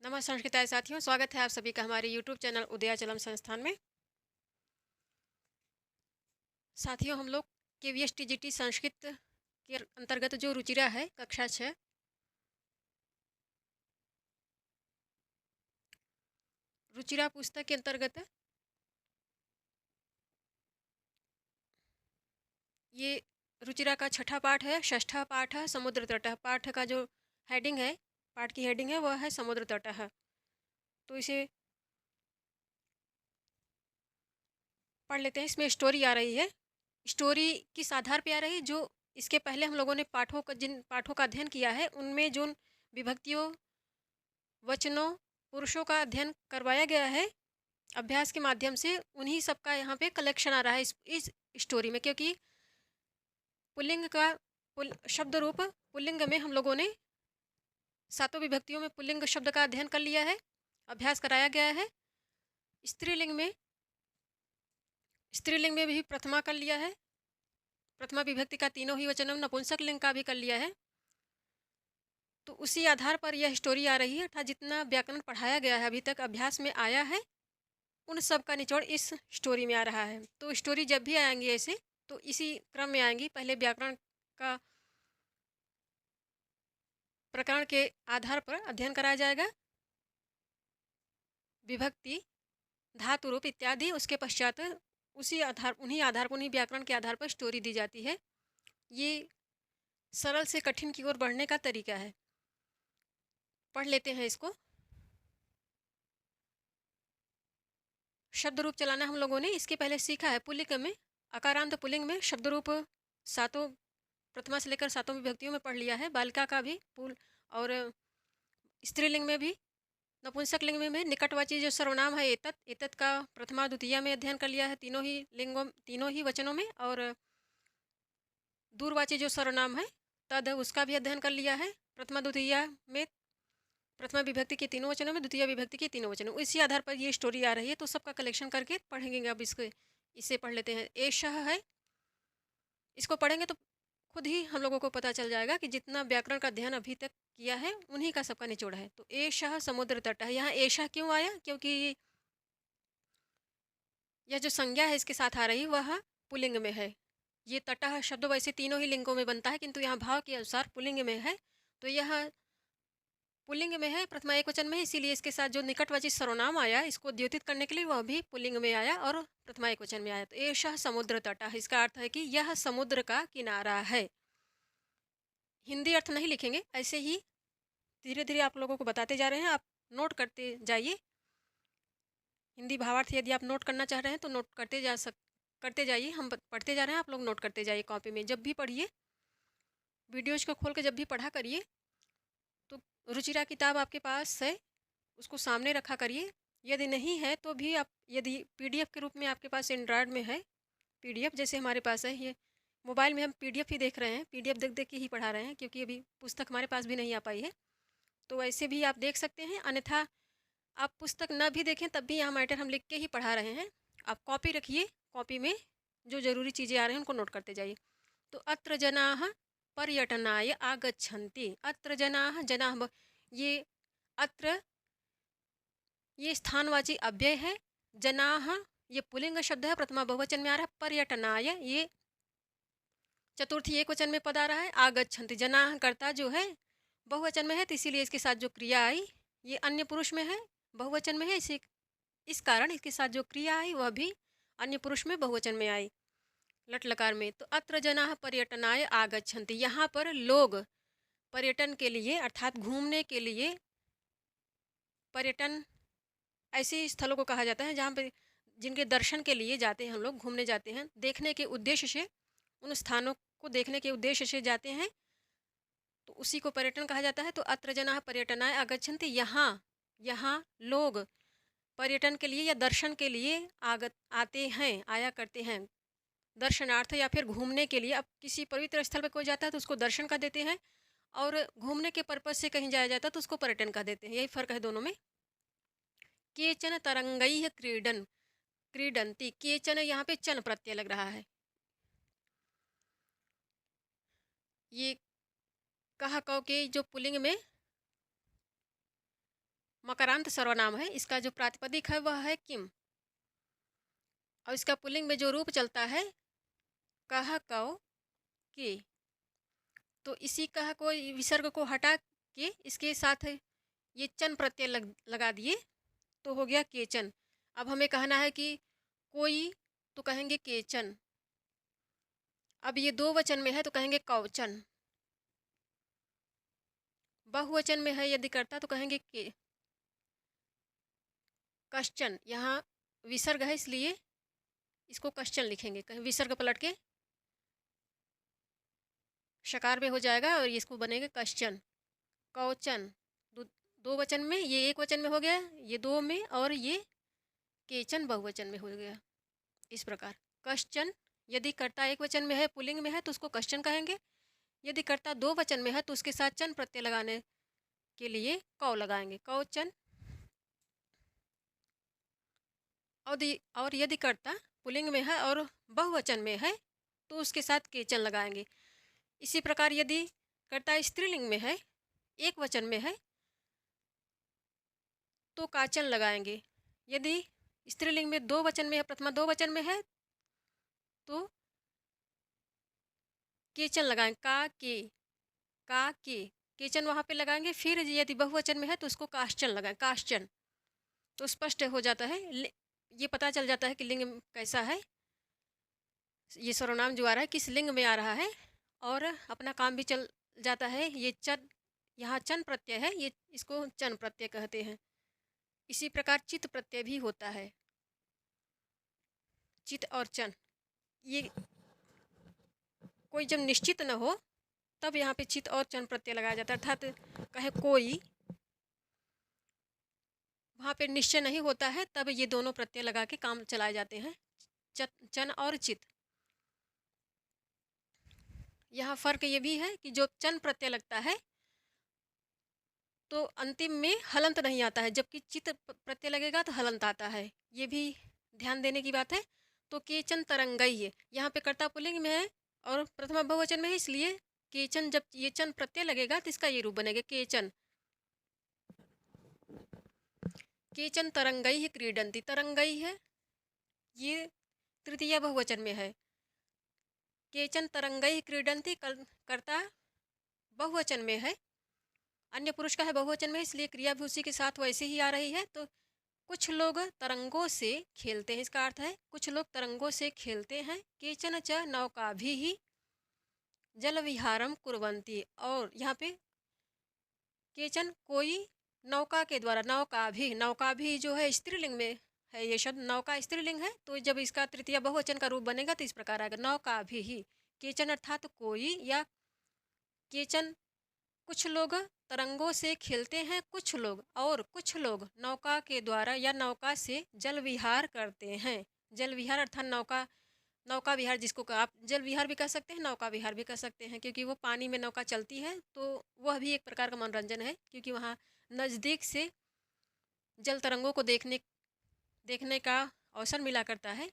नमस्कार संस्कृताय साथियों, स्वागत है आप सभी का हमारे YouTube चैनल उदयाचलम संस्थान में। साथियों, हम लोग KVS TGT संस्कृत के अंतर्गत जो रुचिरा है कक्षा 6 रुचिरा पुस्तक के अंतर्गत ये रुचिरा का छठा पाठ है। षष्ठा पाठ है समुद्र तट। पाठ का जो हेडिंग है, पाठ की हेडिंग है वह है समुद्र तट है। तो इसे पढ़ लेते हैं। इसमें स्टोरी आ रही है। स्टोरी किस आधार पे आ रही है? जो इसके पहले हम लोगों ने जिन पाठों का अध्ययन किया है उनमें जो विभक्तियों, वचनों, पुरुषों का अध्ययन करवाया गया है अभ्यास के माध्यम से, उन्हीं सब का यहाँ पे कलेक्शन आ रहा है इस स्टोरी में। क्योंकि पुल्लिंग का शब्द रूप पुल्लिंग में हम लोगों ने सातों विभक्तियों में पुल्लिंग शब्द का अध्ययन कर लिया है, अभ्यास कराया गया है। स्त्रीलिंग में भी प्रथमा कर लिया है। प्रथमा विभक्ति का तीनों ही वचनों में नपुंसक लिंग का भी कर लिया है। तो उसी आधार पर यह स्टोरी आ रही है। अर्थात जितना व्याकरण पढ़ाया गया है अभी तक अभ्यास में आया है, उन सब का निचोड़ इस स्टोरी में आ रहा है। तो स्टोरी जब भी आएंगी ऐसे तो इसी क्रम में आएंगी। पहले व्याकरण का प्रकरण के आधार पर अध्ययन कराया जाएगा, विभक्ति, धातु रूप इत्यादि। उसके पश्चात उन्हीं व्याकरण के आधार पर स्टोरी दी जाती है। ये सरल से कठिन की ओर बढ़ने का तरीका है। पढ़ लेते हैं इसको। शब्द रूप चलाना हम लोगों ने इसके पहले सीखा है। पुल्लिंग में, अकारांत पुल्लिंग में शब्द रूप सातों, प्रथमा से लेकर सातों विभक्तियों में पढ़ लिया है। बालिका का भी पुल, और स्त्रीलिंग में भी, नपुंसक लिंग में निकटवाची जो सर्वनाम है एतत्, एतत् का प्रथमा द्वितीया में अध्ययन कर लिया है तीनों ही वचनों में। और दूरवाची जो सर्वनाम है तद, उसका भी अध्ययन कर लिया है प्रथमा द्वितीया में, प्रथमा विभक्ति के तीनों वचनों में, द्वितीय विभक्ति के तीनों वचनों। इसी आधार पर ये स्टोरी आ रही है। तो सबका कलेक्शन करके पढ़ेंगे। अब इसे पढ़ लेते हैं। एषः है, इसको पढ़ेंगे तो खुद ही हम लोगों को पता चल जाएगा कि जितना व्याकरण का अध्ययन अभी तक किया है उन्हीं का सबका निचोड़ है। तो एषः समुद्र तट है। यहाँ एषः क्यों आया? क्योंकि यह जो संज्ञा है इसके साथ आ रही वह पुल्लिंग में है। ये तटः शब्द वैसे तीनों ही लिंगों में बनता है, किंतु यहाँ भाव के अनुसार पुल्लिंग में है। तो यह पुल्लिंग में है, प्रथमा एक वचन में है, इसीलिए इसके साथ जो निकटवाची सर्वनाम आया इसको द्योतित करने के लिए वह भी पुल्लिंग में आया और प्रथमा एक वचन में आया। तो एषः समुद्र तटः, इसका अर्थ है कि यह समुद्र का किनारा है। हिंदी अर्थ नहीं लिखेंगे, ऐसे ही धीरे धीरे आप लोगों को बताते जा रहे हैं। आप नोट करते जाइए। हिंदी भावार्थ यदि आप नोट करना चाह रहे हैं तो नोट करते जाइए। हम पढ़ते जा रहे हैं, आप लोग नोट करते जाइए कॉपी में। जब भी पढ़िए, वीडियोज को खोल के जब भी पढ़ा करिए तो रुचिरा किताब आपके पास है उसको सामने रखा करिए। यदि नहीं है तो भी आप, यदि PDF के रूप में आपके पास एंड्रॉयड में है PDF, जैसे हमारे पास है, ये मोबाइल में हम PDF ही देख रहे हैं, PDF देख देख के ही पढ़ा रहे हैं क्योंकि अभी पुस्तक हमारे पास भी नहीं आ पाई है। तो ऐसे भी आप देख सकते हैं, अन्यथा आप पुस्तक न भी देखें तब भी यहाँ मैटर हम लिख के ही पढ़ा रहे हैं। आप कॉपी रखिए, कॉपी में जो ज़रूरी चीज़ें आ रही हैं उनको नोट करते जाइए। तो अत्र जनाः पर्यटनाय आगच्छन्ति। अत्र जनाः, ये अत्र ये स्थानवाची अव्यय है। जनाः ये पुल्लिंग शब्द है, प्रथमा बहुवचन में आ रहा है। पर्यटनाय ये चतुर्थी एक वचन में पद आ रहा है। आगच्छन्ति, जनाः कर्ता जो है बहुवचन में है, तो इसीलिए इसके साथ जो क्रिया आई ये अन्य पुरुष में है, बहुवचन में है। इस कारण इसके साथ जो क्रिया आई वह भी अन्य पुरुष में बहुवचन में आई, लट लकार में। तो अत्र जनाः पर्यटनाय आगच्छन्ति, यहाँ पर लोग पर्यटन के लिए अर्थात घूमने के लिए, पर्यटन ऐसे स्थलों को कहा जाता है जहाँ पर जिनके दर्शन के लिए जाते हैं, हम लोग घूमने जाते हैं, देखने के उद्देश्य से, उन स्थानों को देखने के उद्देश्य से जाते हैं, तो उसी को पर्यटन कहा जाता है। तो अत्र जनाः पर्यटनाय आगच्छन्ति, यहाँ लोग पर्यटन के लिए या दर्शन के लिए आते हैं, आया करते हैं, दर्शनार्थ या फिर घूमने के लिए। अब किसी पवित्र स्थल पर कोई जाता है तो उसको दर्शन का देते हैं, और घूमने के पर्पज से कहीं जाया जाता है तो उसको पर्यटन का देते हैं। यही फ़र्क है दोनों में। केचन तरंगैः क्रीडन्ति, केचन यहाँ पे चन प्रत्यय लग रहा है। ये कहा कहो के जो पुल्लिंग में मकरांत सर्वनाम है, इसका जो प्रातिपदिक है वह है किम, और इसका पुल्लिंग में जो रूप चलता है कह कौ के। तो इसी कह को विसर्ग को हटा के इसके साथ ये चन प्रत्यय लगा दिए तो हो गया केचन। अब हमें कहना है कि कोई, तो कहेंगे केचन। अब ये दो वचन में है तो कहेंगे कौचन। बहुवचन में है यदि करता तो कहेंगे के कश्चन। यहाँ विसर्ग है इसलिए इसको कश्चन लिखेंगे, कहीं विसर्ग पलट के शकार में हो जाएगा और इसको बनेगा कश्चन। कौचन दो वचन में, ये एक वचन में हो गया, ये दो में, और ये केचन बहुवचन में हो गया। इस प्रकार कश्चन यदि कर्ता एक वचन में है, पुल्लिंग में है, तो उसको कश्चन कहेंगे। यदि कर्ता दो वचन में है तो उसके साथ चन प्रत्यय लगाने के लिए कौ लगाएंगे, कौचन। और यदि कर्ता पुल्लिंग में है और बहुवचन में है तो उसके साथ केचन लगाएंगे। इसी प्रकार यदि कर्ता स्त्रीलिंग में है, एक वचन में है, तो काचन लगाएंगे। यदि स्त्रीलिंग में दो वचन में है, प्रथमा दो वचन में है, तो केचन लगाएंगे, का के केचन वहाँ पे लगाएंगे। फिर यदि बहुवचन में है तो उसको काश्चन लगाएं, काश्चन। तो स्पष्ट हो जाता है, ये पता चल जाता है कि लिंग कैसा है, ये सर्वनाम जो आ रहा है किस लिंग में आ रहा है, और अपना काम भी चल जाता है। ये चन, यहाँ चन प्रत्यय है, ये इसको चन प्रत्यय कहते हैं। इसी प्रकार चित प्रत्यय भी होता है, चित और चन। ये कोई जब निश्चित न हो तब यहाँ पे चित और चन प्रत्यय लगाया जाता है। अर्थात कहे कोई, वहाँ पे निश्चय नहीं होता है, तब ये दोनों प्रत्यय लगा के काम चलाए जाते हैं, चन और चित। यहाँ फर्क ये भी है कि जो चन प्रत्यय लगता है तो अंतिम में हलंत नहीं आता है, जबकि चित प्रत्यय लगेगा तो हलंत आता है। ये भी ध्यान देने की बात है। तो केचन तरंगई है, यहाँ पे कर्ता पुल्लिंग में है और प्रथमा बहुवचन में है, इसलिए केचन, जब ये चन प्रत्यय लगेगा तो इसका ये रूप बनेगा केचन। केचन तरंगई ही क्रीडंती, तरंगई है ये तृतीय बहुवचन में है। केचन तरंगई क्रीडंती कर्ता बहुवचन में है, अन्य पुरुष का है बहुवचन में, इसलिए क्रिया भी उसी के साथ वैसे ही आ रही है। तो कुछ लोग तरंगों से खेलते हैं, इसका अर्थ है कुछ लोग तरंगों से खेलते हैं। केचन च नौका भी ही जल विहारम कुर्वंती, और यहाँ पे केचन कोई नौका के द्वारा, नौका भी जो है स्त्रीलिंग में है, ये शब्द नौका स्त्रीलिंग है, तो जब इसका तृतीय बहुवचन का रूप बनेगा तो इस प्रकार आएगा, नौका भी ही। केचन अर्थात कोई, या केचन कुछ लोग तरंगों से खेलते हैं, कुछ लोग, और कुछ लोग नौका के द्वारा या नौका से जल विहार करते हैं। जल विहार अर्थात नौका विहार, जिसको आप जल विहार भी कह सकते हैं, नौका विहार भी कह सकते हैं, क्योंकि वो पानी में नौका चलती है, तो वह भी एक प्रकार का मनोरंजन है, क्योंकि वहाँ नज़दीक से जल तरंगों को देखने का अवसर मिला करता है।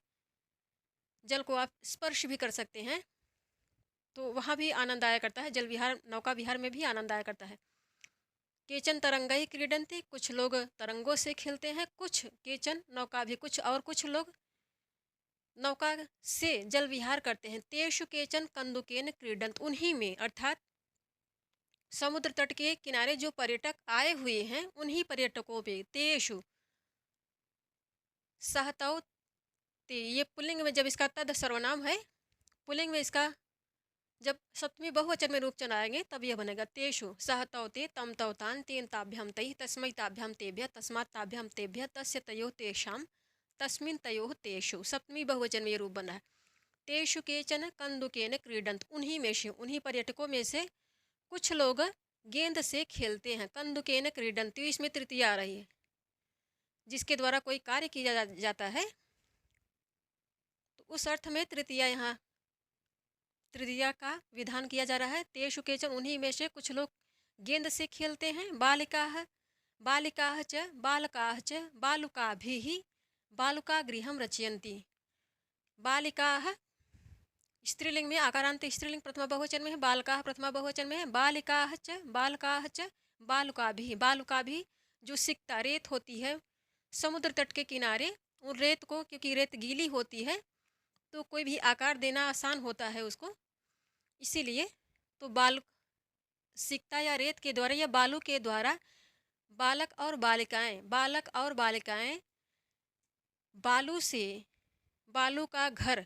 जल को आप स्पर्श भी कर सकते हैं, तो वहाँ भी आनंद आया करता है। जल विहार, नौका विहार में भी आनंद आया करता है। केचन तरंगई क्रीडंती, कुछ लोग तरंगों से खेलते हैं, कुछ केचन नौका भी, कुछ और कुछ लोग नौका से जल विहार करते हैं। तेषु केचन कंदुकेन क्रीडंत, उन्हीं में अर्थात समुद्र तट के किनारे जो पर्यटक आए हुए हैं उन्हीं पर्यटकों पे, तेषु सहतौ ते, ये पुल्लिंग में जब इसका तद सर्वनाम है, पुल्लिंग में इसका जब सप्तमी बहुवचन में रूप चलाएंगे तब यह बनेगा तेषु सहतौ ते तम तौ तान तेन ताभ्याम तैः तस्मै ताभ्याम तेभ्यः तस्मात् ताभ्याम तेभ्यः तस्य तयोः तेषां तस्मिन् तयोः तेषु। सप्तमी बहुवचन में ये रूप बना है। तेषु केचन कंदुकेन क्रीडंत, उन्हीं में से, उन्हीं पर्यटकों में से कुछ लोग गेंद से खेलते हैं। कंदुकेन क्रीडंत, इसमें तृतीय आ रही है, जिसके द्वारा कोई कार्य किया जाता है, तो उस अर्थ में तृतीया का विधान किया जा रहा है। तेषु केचन, उन्हीं में से कुछ लोग गेंद से खेलते हैं। बालिकाः च बालुकाभिः बालुका गृहं रचयन्ति। बालिकाः स्त्रीलिंग में, आकारांत स्त्रीलिंग प्रथमा बहुवचन में है, बालकाः प्रथमा बहुवचन में है, बालिकाः च बालुकाभिः जो सिक्ता रेत होती है समुद्र तट के किनारे, उन रेत को, क्योंकि रेत गीली होती है तो कोई भी आकार देना आसान होता है उसको, इसीलिए तो बाल सिक्ता या रेत के द्वारा या बालू के द्वारा बालक और बालिकाएं बालू से बालू का घर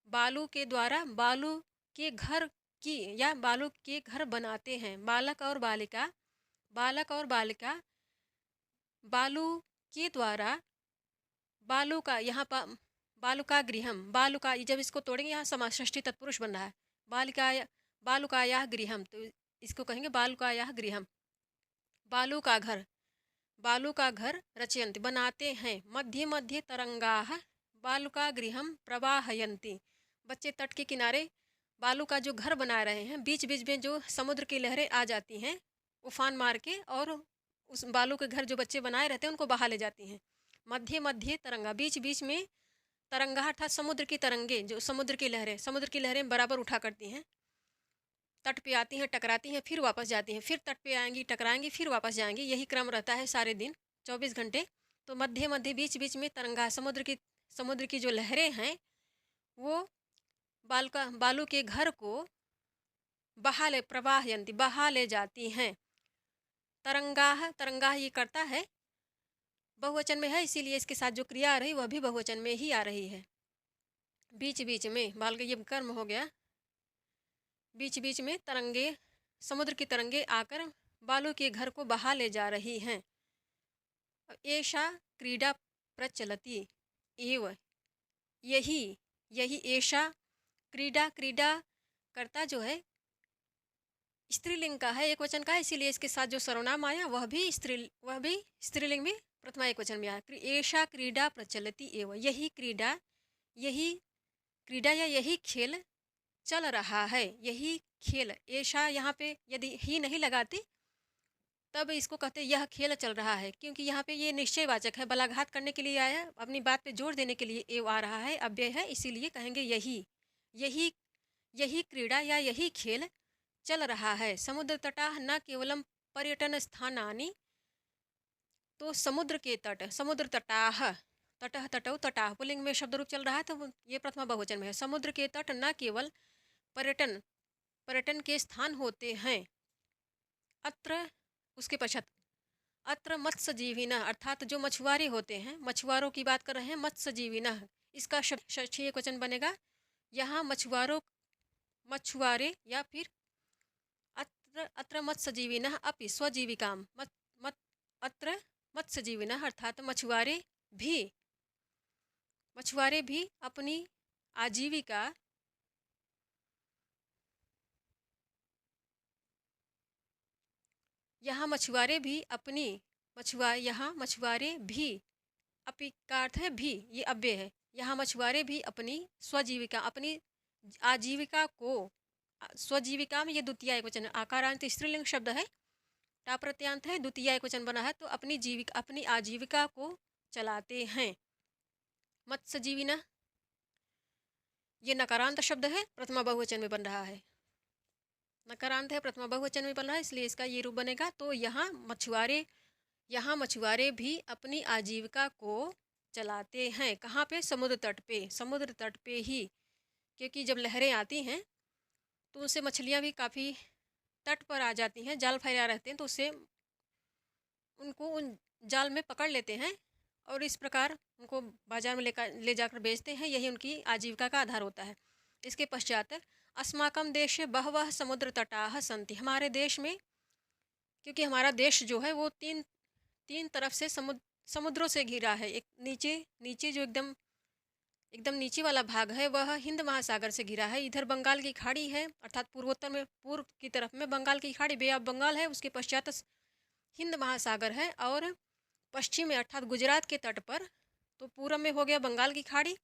बालू के द्वारा बालू के घर की या बालू के घर बनाते हैं। बालक और बालिका बालू के द्वारा बालू का यहाँ पर बालुका गृहम, बालुका जब इसको तोड़ेंगे यहाँ समास षष्ठी तत्पुरुष बन रहा है। बालुकायाः गृहम, तो इसको कहेंगे बालुकायाः गृहम। बालू का घर रचयन्ति बनाते हैं। मध्ये मध्ये तरंगाः बालुका गृहम प्रवाहयन्ति, बच्चे तट के किनारे बालू का जो घर बना रहे हैं, बीच बीच में जो समुद्र की लहरें आ जाती हैं उफान मार के, और उस बालू के घर जो बच्चे बनाए रहते हैं उनको बहा ले जाती हैं। मध्य मध्य तरंगा, बीच बीच में तरंगा अर्थात समुद्र की तरंगे, जो समुद्र की लहरें बराबर उठा करती हैं, तट पे आती हैं, टकराती हैं, फिर वापस जाती हैं, फिर तट पे आएंगी, टकराएंगी, फिर वापस जाएंगी। यही क्रम रहता है सारे दिन 24 घंटे। तो मध्य मध्य बीच बीच में तरंगा, समुद्र की जो लहरें हैं वो बालू के घर को बहा ले जाती हैं। तरंगाह ये करता है, बहुवचन में है, इसीलिए इसके साथ जो क्रिया आ रही वह भी बहुवचन में ही आ रही है। बीच बीच में बाल का ये कर्म हो गया। बीच बीच में समुद्र की तरंगे आकर बालू के घर को बहा ले जा रही हैं। एषा क्रीडा प्रचलति एव, यही एषा क्रीडा करता जो है स्त्रीलिंग का है, एक वचन का है, इसीलिए इसके साथ जो सर्वनाम आया वह भी स्त्रीलिंग में प्रथमा एक वचन में आया। एषा क्रीडा प्रचलति एव, यही क्रीडा या यही खेल चल रहा है। यही खेल, ऐशा यहाँ पे यदि ही नहीं लगाती तब इसको कहते यह खेल चल रहा है, क्योंकि यहाँ पे ये निश्चयवाचक है, बलाघात करने के लिए आया, अपनी बात पे जोर देने के लिए एव आ रहा है, अव्यय है, इसीलिए कहेंगे यही क्रीड़ा या यही खेल चल रहा है। समुद्र तटाः न केवलम पर्यटन स्थानानि, तो समुद्र तटाः, तटः तटौ तटाः पुल्लिंग में शब्द रूप चल रहा है, तो ये प्रथमा बहुवचन में है। समुद्र के तट न केवल पर्यटन के स्थान होते हैं। अत्र, उसके पश्चात अत्र मत्स्यजीविनः, अर्थात जो मछुआरे होते हैं, मछुआरों की बात कर रहे हैं, मत्स्यजीविनः, इसका षष्ठी एक वचन बनेगा। यहाँ मछुआरे या फिर अत्र मत्स्यजीविनः अपि स्वजीविकाम, अत्र मत्स्यजीविनः अर्थात मछुआरे भी अपनी आजीविका यहाँ मछुआरे भी अपि का अर्थ है भी, ये अव्यय है। यहाँ मछुआरे भी अपनी स्वजीविका, अपनी आजीविका को, स्वजीविका में ये द्वितीय एक वचन, आकारांत स्त्रीलिंग शब्द है, टा प्रत्यांत है, द्वितीय एक वचन बना है, तो अपनी आजीविका को चलाते हैं। मत्स्यजीविनः ये नकारांत शब्द है, प्रथमा बहुवचन में बन रहा है, नकारांत है, प्रथमा बहुवचन में बन रहा है, इसलिए इसका ये रूप बनेगा। तो यहाँ मछुआरे भी अपनी आजीविका को चलाते हैं। कहाँ पे? समुद्र तट पे ही, क्योंकि जब लहरें आती हैं तो उससे मछलियाँ भी काफ़ी तट पर आ जाती हैं, जाल फैला रहते हैं, तो उससे उनको उन जाल में पकड़ लेते हैं और इस प्रकार उनको बाजार में ले जाकर बेचते हैं, यही उनकी आजीविका का आधार होता है। इसके पश्चात अस्माकं देशे बहवः समुद्र तटाः सन्ति, हमारे देश में, क्योंकि हमारा देश जो है वो तीन तरफ से समुद्रों से घिरा है। एक नीचे जो एकदम नीचे वाला भाग है वह हिंद महासागर से घिरा है। इधर बंगाल की खाड़ी है, अर्थात पूर्व की तरफ में बंगाल की खाड़ी, बे ऑफ बंगाल है, उसके पश्चात हिंद महासागर है, और पश्चिम में अर्थात गुजरात के तट पर, तो पूर्व में हो गया बंगाल की खाड़ी,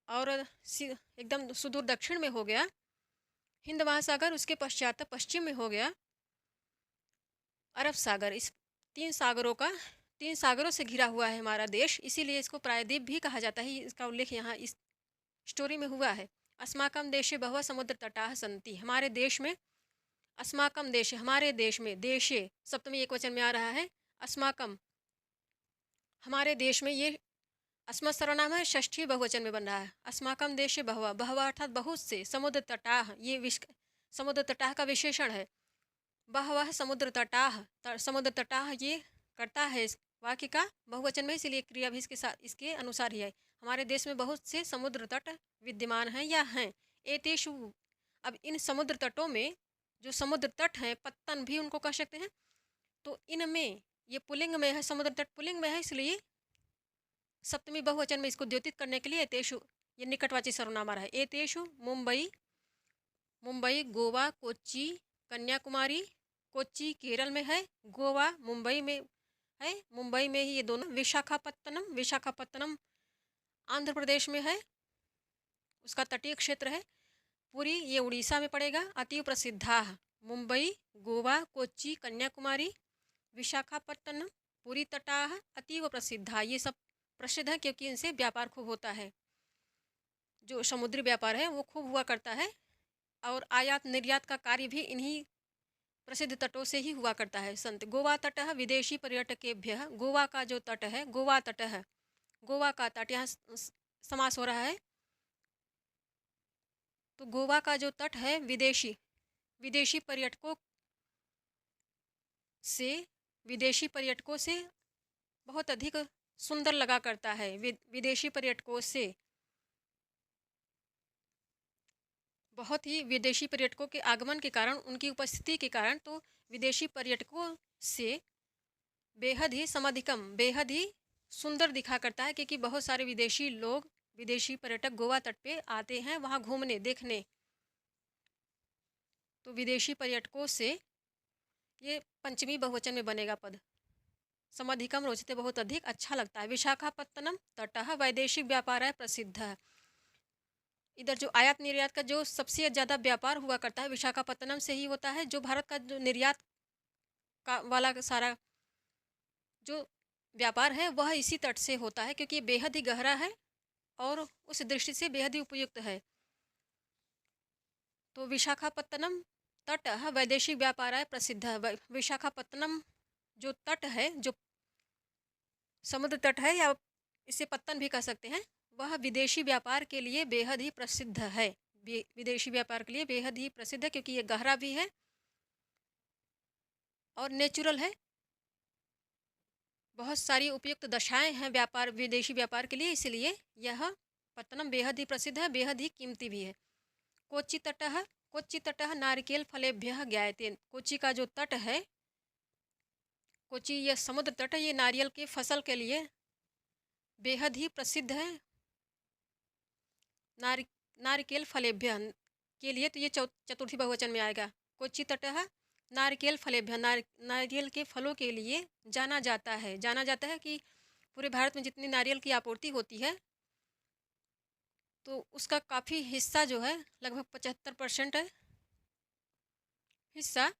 और एकदम सुदूर दक्षिण में हो गया हिंद महासागर, उसके पश्चात पश्चिम में हो गया अरब सागर। इस तीन सागरों से घिरा हुआ है हमारा देश, इसीलिए इसको प्रायद्वीप भी कहा जाता है। इसका उल्लेख यहाँ इस स्टोरी में हुआ है। अस्माकं देशे बहवः समुद्र तटाः सन्ति, हमारे देश में अस्माकम देशे, हमारे देश में, देशे सप्तमी एकवचन में आ रहा है। अस्माकम, हमारे देश में, ये अस्मत् सर्वनाम है, षष्ठी बहुवचन में बन रहा है। अस्माकम देशे बहवा, बहवा अर्थात बहुत से, समुद्र तटाह, ये समुद्र तटाह का विशेषण है। बहवह समुद्र तटाह, समुद्र तटाह ये करता है इस वाक्य का बहुवचन में, इसलिए क्रिया भी इसके साथ इसके अनुसार ही है। हमारे देश में बहुत से समुद्र तट विद्यमान हैं या हैं। एतेषु, अब इन समुद्र तटों में, जो समुद्र तट हैं, पत्तन भी उनको कह सकते हैं, तो इनमें, ये पुल्लिंग में है, समुद्र तट पुल्लिंग में है, इसलिए सप्तमी बहुवचन में इसको द्योतित करने के लिए एतेषु, ये निकटवाची सर्वनाम आ रहा है। एतेषु मुंबई, मुंबई, गोवा, कोच्चि, कन्याकुमारी, कोच्चि केरल में है, गोवा मुंबई में है, मुंबई में ही ये दोनों। विशाखापत्तनम, विशाखापत्तनम आंध्र प्रदेश में है, उसका तटीय क्षेत्र है। पुरी, ये उड़ीसा में पड़ेगा। अतीव प्रसिद्धा, मुंबई, गोवा, कोच्चि, कन्याकुमारी, विशाखापत्तनम, पुरी तटाह अतीव प्रसिद्धा, ये सब प्रसिद्ध है क्योंकि इनसे व्यापार खूब होता है। जो समुद्री व्यापार है वो खूब हुआ करता है, और आयात निर्यात का कार्य भी इन्हीं प्रसिद्ध तटों से ही हुआ करता है। संत गोवा तटः विदेशी पर्यटकेभ्यः, गोवा का जो तट है, गोवा तटः, गोवा का तट, यहाँ समास हो रहा है, तो गोवा का जो तट है विदेशी, विदेशी पर्यटकों से, विदेशी पर्यटकों से बहुत अधिक सुंदर लगा करता है। विदेशी पर्यटकों से बहुत ही, विदेशी पर्यटकों के आगमन के कारण, उनकी उपस्थिति के कारण, तो विदेशी पर्यटकों से बेहद ही समाधिकम, बेहद ही सुंदर दिखा करता है, क्योंकि बहुत सारे विदेशी लोग, विदेशी पर्यटक गोवा तट पे आते हैं वहाँ घूमने, देखने। तो विदेशी पर्यटकों से, ये पंचमी बहुवचन में बनेगा पद। समाधिकम रोचते, बहुत अधिक अच्छा लगता है। विशाखापत्तनम तटः वैदेशिक व्यापार है प्रसिद्ध है। इधर जो आयात निर्यात का जो सबसे ज़्यादा व्यापार हुआ करता है विशाखापत्तनम से ही होता है। जो भारत का जो निर्यात का वाला सारा जो व्यापार है वह इसी तट से होता है, क्योंकि ये बेहद ही गहरा है और उस दृष्टि से बेहद ही उपयुक्त है। तो विशाखापत्तनम तट वैदेशिक व्यापार है प्रसिद्ध है। विशाखापत्तनम जो तट है, जो समुद्र तट है, या इसे पत्तन भी कह सकते हैं, वह विदेशी व्यापार के लिए बेहद ही प्रसिद्ध है। विदेशी व्यापार के लिए बेहद ही प्रसिद्ध है, क्योंकि ये गहरा भी है और नेचुरल है। बहुत सारी उपयुक्त दशाएं हैं व्यापार, विदेशी व्यापार के लिए, इसलिए यह पत्तनम बेहद ही प्रसिद्ध है, बेहद ही कीमती भी है। कोच्चि तटः, कोच्चि तटः नारिकेल फलेभ्यः ज्ञायते, कोच्चि का जो तट है, कोच्चि यह समुद्र तट है, ये नारियल की फसल के लिए बेहद ही प्रसिद्ध है। नारिकेल फलेभ्य के लिए, तो ये चतुर्थी बहुवचन में आएगा। कोच्चि तटः नारिकेल फलेभ्य, नारियल के फलों के लिए जाना जाता है। जाना जाता है कि पूरे भारत में जितनी नारियल की आपूर्ति होती है, तो उसका काफ़ी हिस्सा जो है, लगभग 75% हिस्सा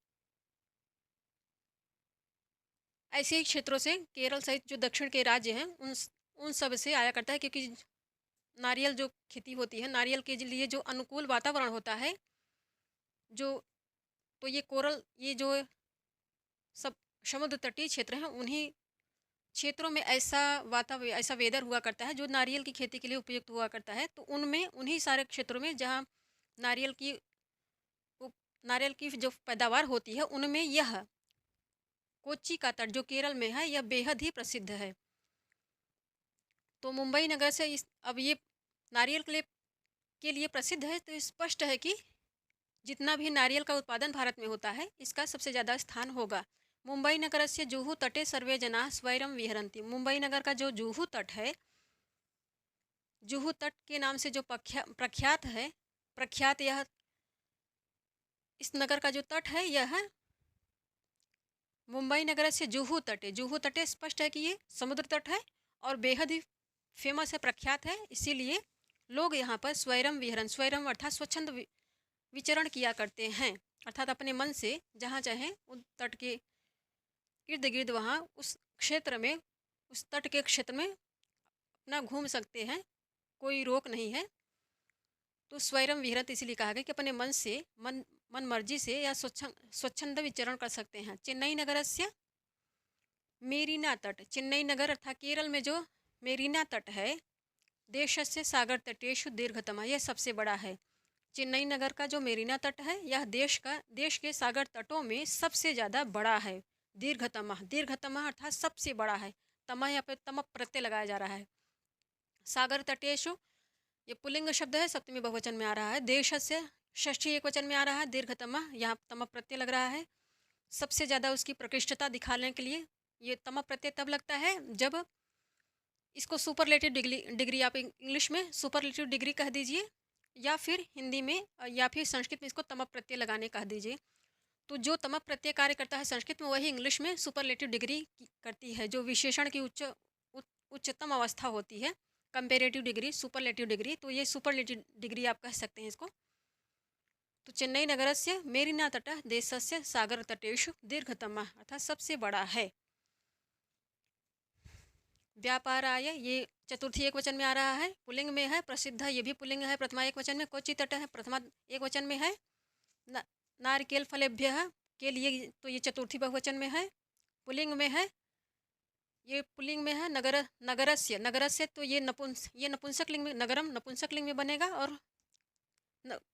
ऐसे ही क्षेत्रों से, केरल सहित जो दक्षिण के राज्य हैं उन सब से आया करता है, क्योंकि नारियल जो खेती होती है, नारियल के लिए जो अनुकूल वातावरण होता है, जो, तो ये कोरल, ये जो सब समुद्र तटीय क्षेत्र हैं, उन्हीं क्षेत्रों में ऐसा वातावरण, ऐसा वेदर हुआ करता है जो नारियल की खेती के लिए उपयुक्त हुआ करता है। तो उनमें, उन्हीं सारे क्षेत्रों में जहाँ नारियल की जो पैदावार होती है, उनमें यह कोच्चि का तट जो केरल में है, यह बेहद ही प्रसिद्ध है। तो मुंबई नगर से अब ये नारियल के लिए प्रसिद्ध है, तो स्पष्ट है कि जितना भी नारियल का उत्पादन भारत में होता है, इसका सबसे ज़्यादा स्थान होगा। मुंबई नगर से जुहू तटे सर्वे जना स्वैरम विहरन्ति, मुंबई नगर का जो जुहू तट है, जुहू तट के नाम से जो प्रख्यात है, प्रख्यात यह, इस नगर का जो तट है, यह मुंबई नगर से जुहू तटे, जुहू तटे स्पष्ट है कि ये समुद्र तट है और बेहद ही फेमस है, प्रख्यात है। इसीलिए लोग यहाँ पर स्वैरम विहरण, स्वैरम अर्थात स्वच्छंद विचरण किया करते हैं, अर्थात अपने मन से जहाँ चाहें उस तट के इर्द गिर्द, वहाँ उस क्षेत्र में, उस तट के क्षेत्र में अपना घूम सकते हैं, कोई रोक नहीं है। तो स्वैरम विहरत इसीलिए कहा गया कि अपने मन से, मन मर्जी से या स्वच्छंद विचरण कर सकते हैं। चेन्नई नगरस्य मेरीना तट, चेन्नई नगर अर्थात केरल में जो मेरीना तट है, देशस्य सागर तटेषु दीर्घतम, यह सबसे बड़ा है। चेन्नई नगर का जो मेरीना तट है यह देश के सागर तटों में सबसे ज़्यादा बड़ा है। दीर्घतम, दीर्घतम अर्थात सबसे बड़ा है। तमह यहाँ पे तम प्रत्यय लगाया जा रहा है। सागर तटेषु ये पुल्लिंग शब्द है, सप्तमी बहुवचन में आ रहा है। देशस्य षष्ठी एकवचन में आ रहा है। दीर्घतम यहाँ तम प्रत्यय लग रहा है। सबसे ज़्यादा उसकी प्रकृष्टता दिखाने के लिए ये तम प्रत्यय तब लगता है जब इसको सुपरलेटिव डिग्री आप इंग्लिश में सुपरलेटिव डिग्री कह दीजिए, या फिर हिंदी में या फिर संस्कृत में इसको तम प्रत्यय लगाने कह दीजिए। तो जो तम प्रत्यय कार्य करता है संस्कृत में, वही इंग्लिश में सुपरलेटिव डिग्री करती है। जो विशेषण की उच्चतम अवस्था होती है, कंपेरेटिव डिग्री, सुपरलेटिव डिग्री, तो ये सुपरलेटिव डिग्री आप कह सकते हैं इसको। तो चेन्नई नगरस्य मेरीना तटः देशस्य सागर तटेषु दीर्घतमः अर्थात सबसे बड़ा है। व्यापाराय ये चतुर्थी एक वचन में आ रहा है, पुल्लिंग में है। प्रसिद्ध ये भी पुल्लिंग है, प्रथमा एक वचन में। क्वचित तट है, प्रथमा एक वचन में है। नारिकेल फलेभ्यः के लिए तो ये चतुर्थी बहुवचन में है, पुल्लिंग में है। ये पुल्लिंग में है। नगरस्य, नगरस्य तो ये नपुंसक लिंग में, नगरम नपुंसक लिंग में बनेगा। और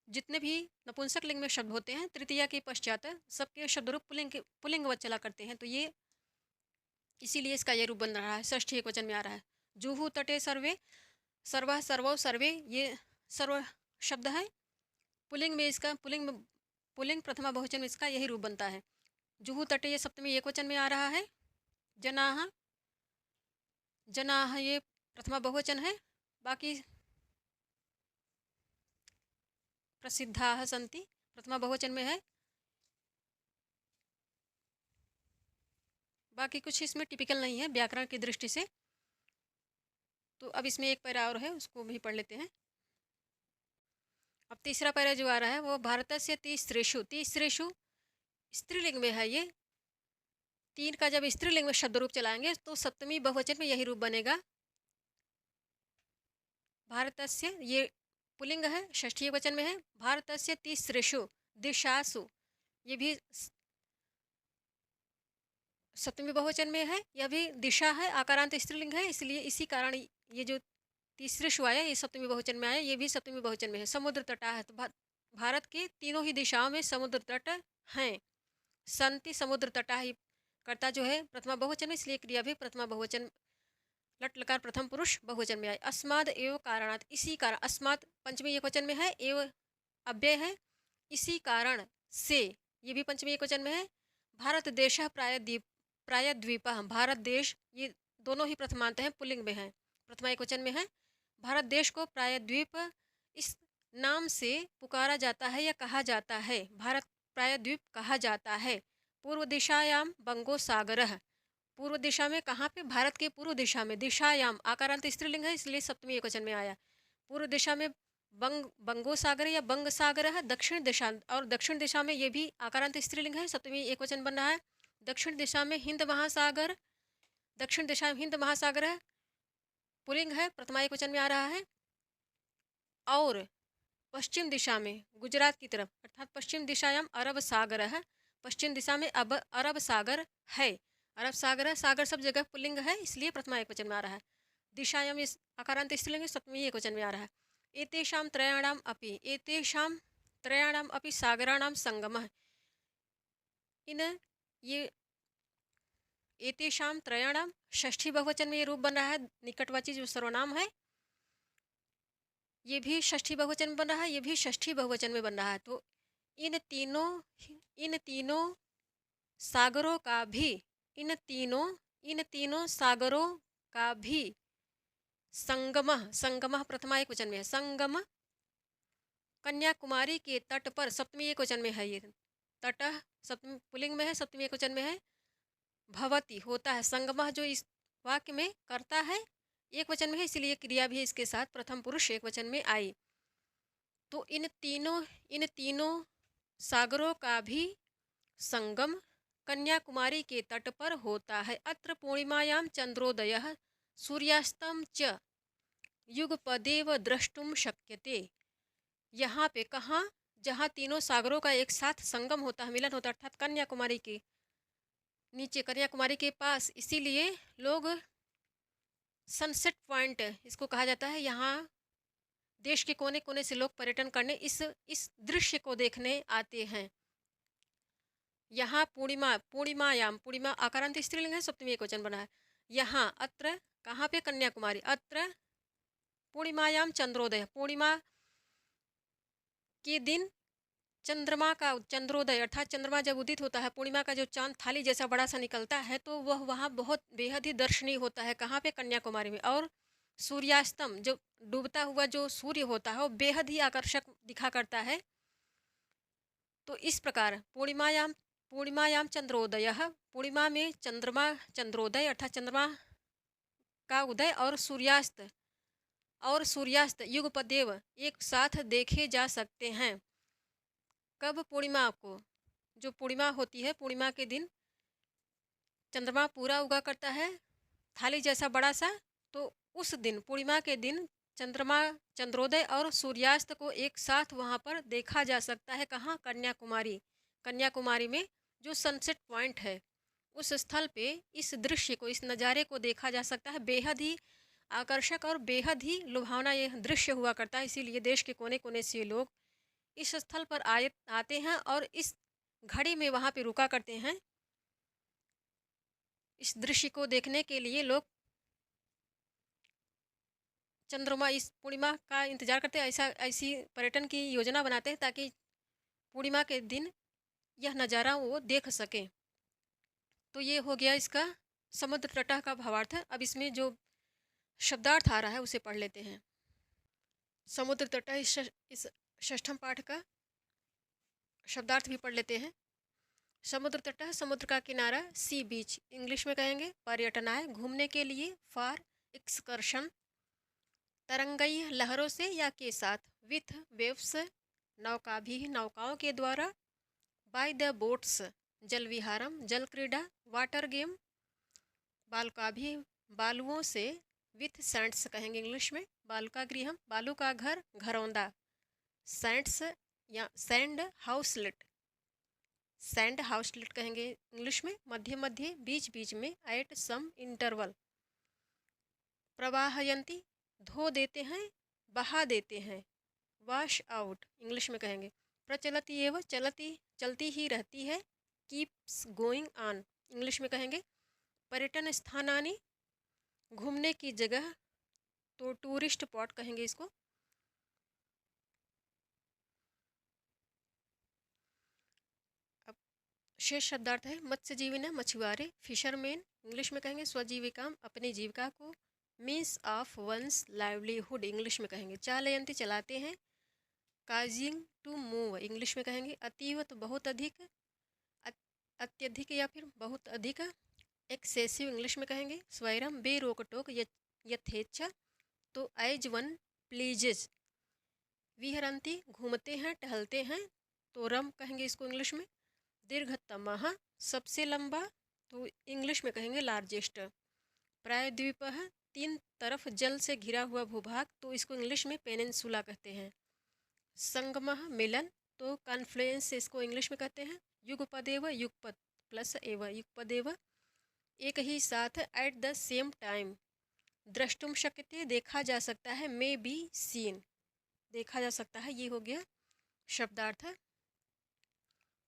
जितने भी नपुंसक लिंग में शब्द होते हैं तृतीया के पश्चात सबके शब्द रूप पुल्लिंगवत चला करते हैं, तो ये इसीलिए इसका ये रूप बन रहा है। षष्ठी एक वचन में आ रहा है। जुहू तटे सर्वे, सर्वः सर्वौ सर्वे, ये सर्व शब्द है। पुल्लिंग में इसका पुल्लिंग प्रथमा बहुवचन में इसका यही रूप बनता है। जुहू तटे ये सप्तमी एक वचन में आ रहा है। जनाः, जनाः ये प्रथमा बहुवचन है। बाकी प्रसिद्धाः सन्ति प्रथमा बहुवचन में है। बाकी कुछ इसमें टिपिकल नहीं है व्याकरण की दृष्टि से। तो अब इसमें एक पैरा और है, उसको भी पढ़ लेते हैं। अब तीसरा पैरा जो आ रहा है वो भारतस्य तीसरेषु, तीसरेषु स्त्रीलिंग में है। ये तीन का जब स्त्रीलिंग में शब्द रूप चलाएंगे तो सप्तमी बहुवचन में यही रूप बनेगा। भारतस्य ये पुल्लिंग है, षष्ठी वचन में है। भारतस्य तीसरेषु दिशासु, ये भी सप्तमी बहुवचन में है। यह भी दिशा है, आकारांत स्त्रीलिंग है, इसलिए इसी कारण ये जो तीसरेषु आया ये सप्तमी बहुवचन में आया, ये भी सप्तमी बहुवचन में है। समुद्र तटा है, तो भारत के तीनों ही दिशाओं में समुद्र तट हैं। संति समुद्र तटा ही कर्ता जो है प्रथमा बहुवचन में, इसलिए क्रिया भी प्रथमा बहुवचन लट लकार प्रथम पुरुष बहुवचन में आए। अस्माद एव कारणात, इसी कारण, अस्मात पंचमी एक वचन में है, एव अव्यय है, इसी कारण से, ये भी पंचमी एक वचन में है। भारत देश प्रायद्वीप, भारत देश, ये दोनों ही प्रथमांत हैं, पुल्लिंग में हैं, प्रथमा एक वचन में है। भारत देश को प्रायद्वीप इस नाम से पुकारा जाता है या कहा जाता है। भारत प्रायद्वीप कहा जाता है। पूर्व दिशायाम बंगो सागरः, पूर्व दिशा में, कहाँ पे? भारत के पूर्व दिशा में। दिशायाम आकारांत स्त्रीलिंग है, इसलिए सप्तमी एकवचन में आया। पूर्व दिशा में बंगो सागर या बंग सागर है। दक्षिण दिशा, और दक्षिण दिशा में ये भी आकारांत स्त्रीलिंग है, सप्तमी एकवचन बन रहा है। दक्षिण दिशा में हिंद महासागर, दक्षिण दिशा में हिंद महासागर है, पुल्लिंग है, प्रथमा एकवचन में आ रहा है। और पश्चिम दिशा में गुजरात की तरफ अर्थात पश्चिम दिशायाम अरब सागर है, पश्चिम दिशा में अब अरब सागर है। अरब सागर है, सागर सब जगह पुल्लिंग है, इसलिए प्रथमा एकवचन में आ रहा है। दिशायाम इस आकारांत स्त्रीलिंग सप्तमी एकवचन में आ रहा है। एतेषां त्रयाणाम अपि, एतेषां त्रयाणाम अपि सागराणाम संगमः, इन ये एतेषां त्रयाणाम षष्ठी बहुवचन में ये रूप बन रहा है। निकटवाची जो सर्वनाम है ये भी षष्ठी बहुवचन में बन रहा है, ये भी षष्ठी बहुवचन में बन रहा है। तो इन तीनों सागरों का भी, इन तीनों सागरों का भी संगमः, संगमः प्रथमा एक वचन में है। संगम कन्याकुमारी के तट पर, सप्तमी एक वचन में है। ये तटः सप्तमी पुल्लिंग में है, सप्तमी एक वचन में है। भवति होता है, संगमः जो इस वाक्य में करता है एक वचन में है, इसलिए क्रिया भी इसके साथ प्रथम पुरुष एक वचन में आई। तो इन तीनों सागरों का भी संगम कन्याकुमारी के तट पर होता है। अत्र पूर्णिमायां चंद्रोदयः सूर्यास्तं च युगपदेव द्रष्टुम शक्यते। यहाँ पे, कहाँ? जहाँ तीनों सागरों का एक साथ संगम होता है, मिलन होता है, अर्थात कन्याकुमारी के नीचे, कन्याकुमारी के पास, इसीलिए लोग सनसेट पॉइंट इसको कहा जाता है। यहाँ देश के कोने कोने से लोग पर्यटन करने इस दृश्य को देखने आते हैं। यहाँ पूर्णिमायाम, पूर्णिमा आकारांत स्त्रीलिंग है, सप्तमी एकवचन बना है। यहाँ अत्र, कहाँ पे, कन्याकुमारी, अत्र पूर्णिमायाम चंद्रोदय, पूर्णिमा के दिन चंद्रमा का चंद्रोदय, अर्थात चंद्रमा जब उदित होता है, पूर्णिमा का जो चांद थाली जैसा बड़ा सा निकलता है, तो वह वहाँ बहुत बेहद ही दर्शनीय होता है। कहाँ पे, कन्याकुमारी में। और सूर्यास्तम, जो डूबता हुआ जो सूर्य होता है, वो बेहद ही आकर्षक दिखा करता है। तो इस प्रकार पूर्णिमायाम चंद्रोदय, पूर्णिमा में चंद्रमा चंद्रोदय अर्थात चंद्रमा का उदय और सूर्यास्त युगपदेव एक साथ देखे जा सकते हैं। कब, पूर्णिमा को, जो पूर्णिमा होती है, पूर्णिमा के दिन चंद्रमा पूरा उगा करता है, थाली जैसा बड़ा सा, तो उस दिन, पूर्णिमा के दिन, चंद्रमा चंद्रोदय और सूर्यास्त को एक साथ वहाँ पर देखा जा सकता है। कहाँ, कन्याकुमारी में जो सनसेट पॉइंट है, उस स्थल पे इस दृश्य को, इस नज़ारे को देखा जा सकता है। बेहद ही आकर्षक और बेहद ही लुभावना यह दृश्य हुआ करता है। इसीलिए देश के कोने कोने से लोग इस स्थल पर आते हैं और इस घड़ी में वहाँ पे रुका करते हैं। इस दृश्य को देखने के लिए लोग चंद्रमा, इस पूर्णिमा का इंतजार करते हैं। ऐसी पर्यटन की योजना बनाते हैं ताकि पूर्णिमा के दिन यह नज़ारा वो देख सकें। तो ये हो गया इसका समुद्र तटः का भावार्थ। अब इसमें जो शब्दार्थ आ रहा है उसे पढ़ लेते हैं। समुद्र तटः, इस षष्ठम पाठ का शब्दार्थ भी पढ़ लेते हैं। समुद्र तटः, समुद्र का किनारा, सी बीच इंग्लिश में कहेंगे। पर्यटनाय, घूमने के लिए, फॉर एक्सकर्शन, तरंगई, लहरों से या के साथ, विथ वेव्स, नौका भी, नौकाओं के द्वारा, बाय द बोट्स, जल विहारम, जल क्रीड़ा, वाटर गेम, बालका भी, बालुओं से, विथ सैंड्स कहेंगे इंग्लिश में, बालका गृहम, बालू का घर, घरौंदा, सैंड्स या सैंड हाउसलेट, सैंड हाउसलेट कहेंगे इंग्लिश में, मध्य मध्य, बीच बीच में, एट सम इंटरवल, प्रवाहयंती, धो देते हैं, बहा देते हैं, वॉश आउट इंग्लिश में कहेंगे, प्रचलती एवं, चलती ही रहती है, कीप्स गोइंग ऑन इंग्लिश में कहेंगे, पर्यटन स्थानानि, घूमने की जगह, तो टूरिस्ट स्पॉट कहेंगे इसको। अब शेष शब्दार्थ है, मत्स्यजीविना, मछुआरे, फिशरमैन इंग्लिश में कहेंगे, स्वजीविकाम, अपनी जीविका को, means of one's livelihood English में कहेंगे, चालयंती, चलाते हैं, काजिंग टू मूव इंग्लिश में कहेंगे, अतीव तो बहुत अधिक, अत्यधिक या फिर बहुत अधिक, एक्सेसिव इंग्लिश में कहेंगे, स्वैरम, बेरोक टोक, यथेच्छा, तो एज वन प्लीजेज, विहरंती, घूमते हैं, टहलते हैं, तो रम कहेंगे इसको इंग्लिश में, दीर्घतमः, सबसे लंबा, तो इंग्लिश में कहेंगे लार्जेस्ट, प्रायद्वीप, तीन तरफ जल से घिरा हुआ भूभाग, तो इसको इंग्लिश में पेनिनसुला कहते हैं, संगमः, मिलन, तो कॉन्फ्लुएंस इसको इंग्लिश में कहते हैं, युगपदेव, युगपद प्लस एव, युगपदेव, एक ही साथ, एट द सेम टाइम, द्रष्टुम शक्यते, देखा जा सकता है, मे बी सीन, देखा जा सकता है। ये हो गया शब्दार्थ।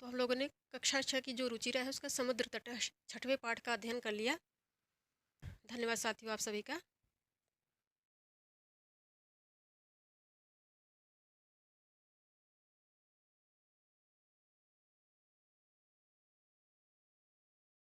तो हम लोगों ने कक्षा 6 की जो रुचिरा है उसका समुद्र तट 6वें पाठ का अध्ययन कर लिया। धन्यवाद साथियों आप सभी का।